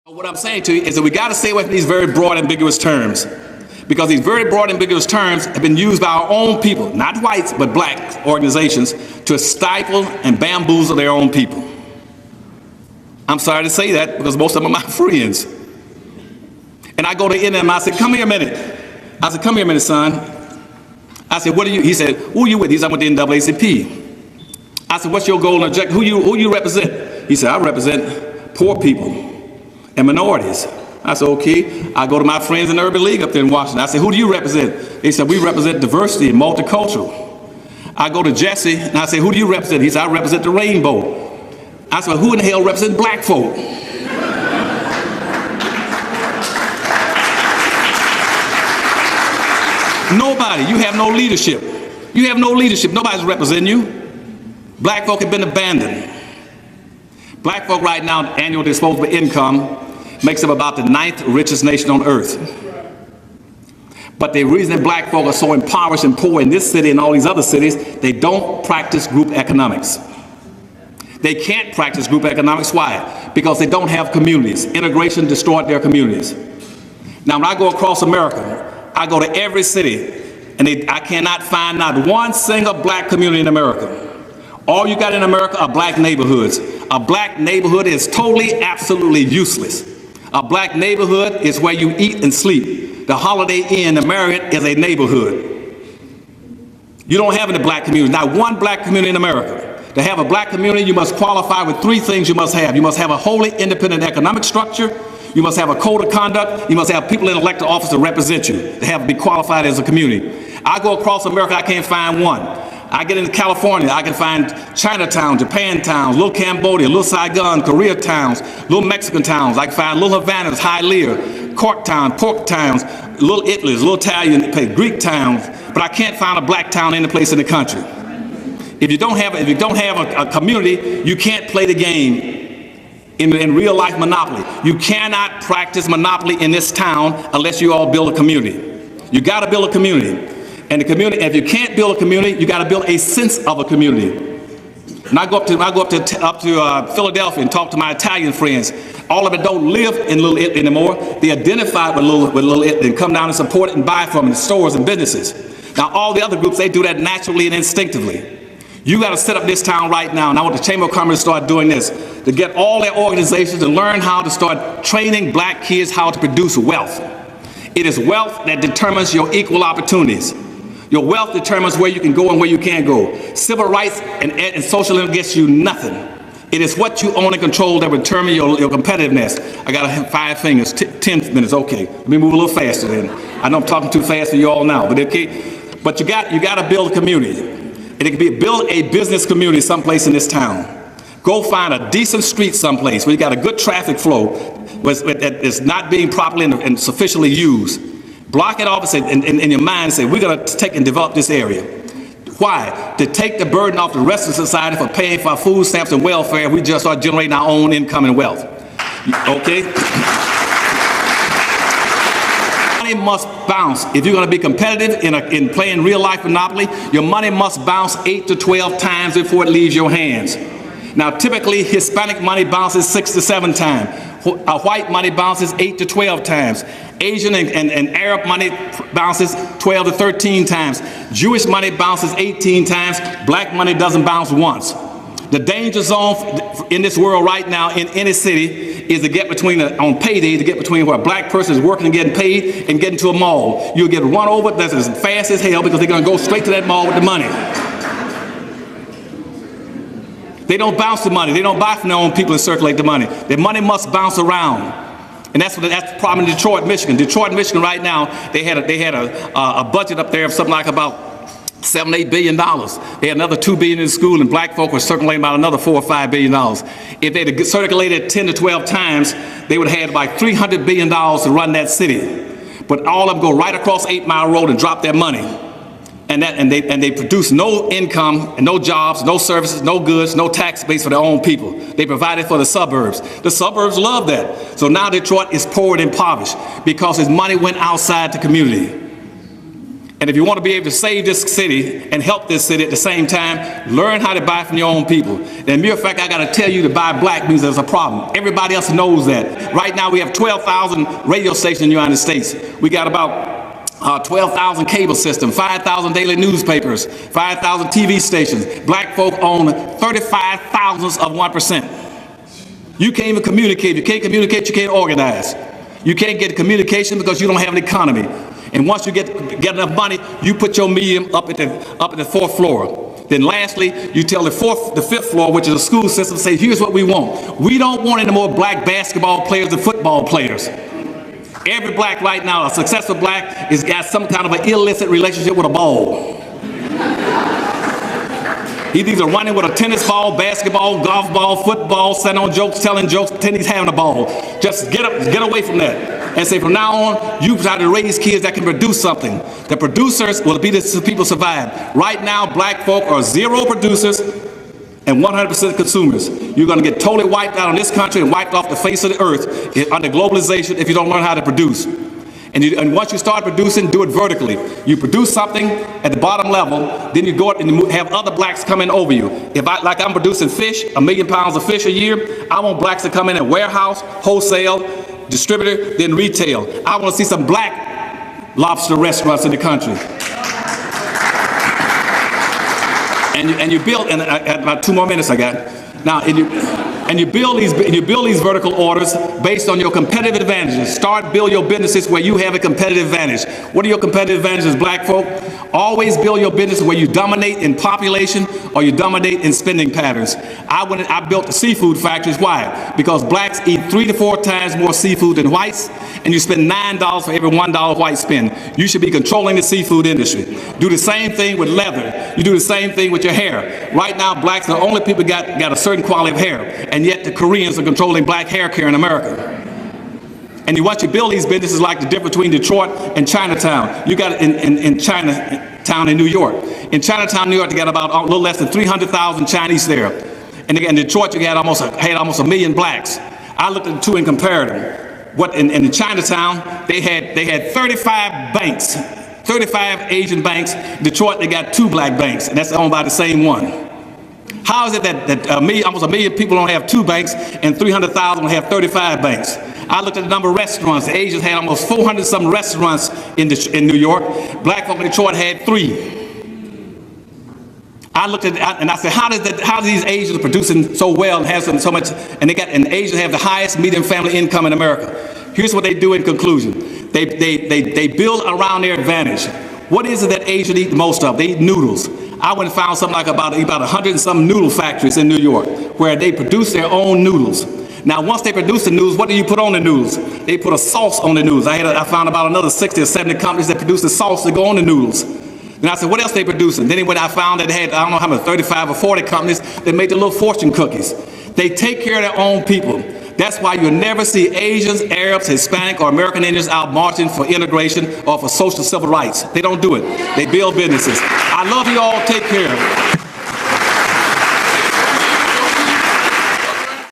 What I'm saying to you is that we got to stay away from these very broad, ambiguous terms, because these very broad, ambiguous terms have been used by our own people, not whites, but black organizations, to stifle and bamboozle their own people. I'm sorry to say that because most of them are my friends. And I go to NM, I said, come here a minute. I said, come here a minute, son. I said, what are you? He said, who are you with? He said, I'm with the NAACP. I said, what's your goal and objective? Who you represent? He said, I represent poor people and minorities. I said, okay. I go to my friends in the Urban League up there in Washington. I said, who do you represent? They said, we represent diversity and multicultural. I go to Jesse and I say, who do you represent? He said, I represent the rainbow. I said, who in the hell represents black folk? Nobody. You have no leadership. You have no leadership. Nobody's representing you. Black folk have been abandoned. Black folk right now, annual disposable income makes up about the 9th richest nation on earth. But the reason that black folk are so impoverished and poor in this city and all these other cities, they don't practice group economics. They can't practice group economics. Why? Because they don't have communities. Integration destroyed their communities. Now, when I go across America, I go to every city, and I cannot find not one single black community in America. All you got in America are black neighborhoods. A black neighborhood is totally, absolutely useless. A black neighborhood is where you eat and sleep. The Holiday Inn in Marriott is a neighborhood. You don't have any black community, not one black community in America. To have a black community, you must qualify with 3 things you must have. You must have a wholly independent economic structure. You must have a code of conduct. You must have people in elected office to represent you, to have to be qualified as a community. I go across America, I can't find one. I get into California, I can find Chinatown, Japan towns, little Cambodia, little Saigon, Korea towns, little Mexican towns. I can find little Havanas, Hialeah, Cork town, pork towns, little Italy's, little Italian, Greek towns. But I can't find a black town any place in the country. If you don't have a community, you can't play the game in real life Monopoly. You cannot practice Monopoly in this town unless you all build a community. You got to build a community. And the community, if you can't build a community, you got to build a sense of a community. And I go up to Philadelphia and talk to my Italian friends. All of them don't live in Little Italy anymore. They identify with Little Italy and come down and support it and buy from it in stores and businesses. Now, all the other groups, they do that naturally and instinctively. You got to set up this town right now, and I want the Chamber of Commerce to start doing this, to get all their organizations to learn how to start training black kids how to produce wealth. It is wealth that determines your equal opportunities. Your wealth determines where you can go and where you can't go. Civil rights and socialism gets you nothing. It is what you own and control that will determine your competitiveness. I got 5 fingers, 10 minutes, okay. Let me move a little faster then. I know I'm talking too fast for you all now, but okay. But you got to build a community. And it can build a business community someplace in this town. Go find a decent street someplace where you got a good traffic flow that is not being properly and sufficiently used. Block it off and in your mind and say, we're going to take and develop this area. Why? To take the burden off the rest of society for paying for our food stamps and welfare. We just start generating our own income and wealth. Okay? Money must bounce. If you're going to be competitive in playing real life Monopoly, your money must bounce 8 to 12 times before it leaves your hands. Now, typically, Hispanic money bounces 6 to 7 times. White money bounces 8 to 12 times. Asian and Arab money bounces 12 to 13 times. Jewish money bounces 18 times. Black money doesn't bounce once. The danger zone in this world right now in any city is to get on payday, to get between where a black person is working and getting paid and getting to a mall. You'll get run over that's as fast as hell because they're going to go straight to that mall with the money. They don't bounce the money. They don't buy from their own people and circulate the money. The money must bounce around. And that's the problem in Detroit, Michigan. Detroit, Michigan right now, they had a budget up there of something like about $7-8 billion. They had another $2 billion in school, and black folk were circulating about another $4 or $5 billion. If they'd have circulated 10 to 12 times, they would have had about $300 billion to run that city. But all of them go right across 8 Mile Road and drop their money. And they produce no income and no jobs, no services, no goods, no tax base for their own people. They provide it for the suburbs. The suburbs love that. So now Detroit is poor and impoverished because his money went outside the community. And if you want to be able to save this city and help this city at the same time, learn how to buy from your own people. And mere fact, I got to tell you, to buy black means there's a problem. Everybody else knows that. Right now we have 12,000 radio stations in the United States. We got about 12,000 cable systems, 5,000 daily newspapers, 5,000 TV stations. Black folk own 35 thousandths of 1%. You can't even communicate. You can't communicate, you can't organize. You can't get communication because you don't have an economy. And once you get enough money, you put your medium up at the fourth floor. Then lastly, you tell the fifth floor, which is a school system, say, here's what we want. We don't want any more black basketball players and football players. Every black right now, a successful black, has got some kind of an illicit relationship with a ball. He's either running with a tennis ball, basketball, golf ball, football, sitting on jokes, telling jokes, pretending he's having a ball. Just get away from that. And say, from now on, you try to raise kids that can produce something. The producers will be the people survive. Right now, black folk are zero producers and 100% consumers. You're going to get totally wiped out in this country and wiped off the face of the earth under globalization if you don't learn how to produce. And once you start producing, do it vertically. You produce something at the bottom level, then you go up and you have other blacks come in over you. If like I'm producing fish, 1 million pounds of fish a year, I want blacks to come in at warehouse, wholesale, distributor, then retail. I want to see some black lobster restaurants in the country. And you build, and about 2 more minutes I got. Now, and you build these vertical orders based on your competitive advantages. Build your businesses where you have a competitive advantage. What are your competitive advantages, black folk? Always build your business where you dominate in population or you dominate in spending patterns. I built the seafood factories. Why? Because blacks eat 3 to 4 times more seafood than whites, and you spend $9 for every $1 whites spend. You should be controlling the seafood industry. Do the same thing with leather. You do the same thing with your hair. Right now, blacks are the only people got a certain quality of hair, and yet the Koreans are controlling black hair care in America. And once you build these businesses, like the difference between Detroit and Chinatown. You got it in Chinatown in New York. In Chinatown, New York, they got about a little less than 300,000 Chinese there. And in Detroit, you had almost 1 million blacks. I looked at the two and compared them. In Chinatown, they had 35 banks, 35 Asian banks. In Detroit, they got 2 black banks, and that's owned by the same one. How is it that almost 1 million people don't have 2 banks and 300,000 have 35 banks? I looked at the number of restaurants. The Asians had almost 400-some restaurants in New York. Black folk in Detroit had 3. I looked at and I said, how do these Asians producing so well and have so much? And Asians have the highest median family income in America. Here's what they do in conclusion. They build around their advantage. What is it that Asians eat the most of? They eat noodles. I went and found something like about 100 and some noodle factories in New York where they produce their own noodles. Now, once they produce the noodles, what do you put on the noodles? They put a sauce on the noodles. I found about another 60 or 70 companies that produce the sauce to go on the noodles. Then I said, what else they producing? Then I found that they had, I don't know how many, 35 or 40 companies that made the little fortune cookies. They take care of their own people. That's why you'll never see Asians, Arabs, Hispanic, or American Indians out marching for integration or for social civil rights. They don't do it. They build businesses. I love you all. Take care.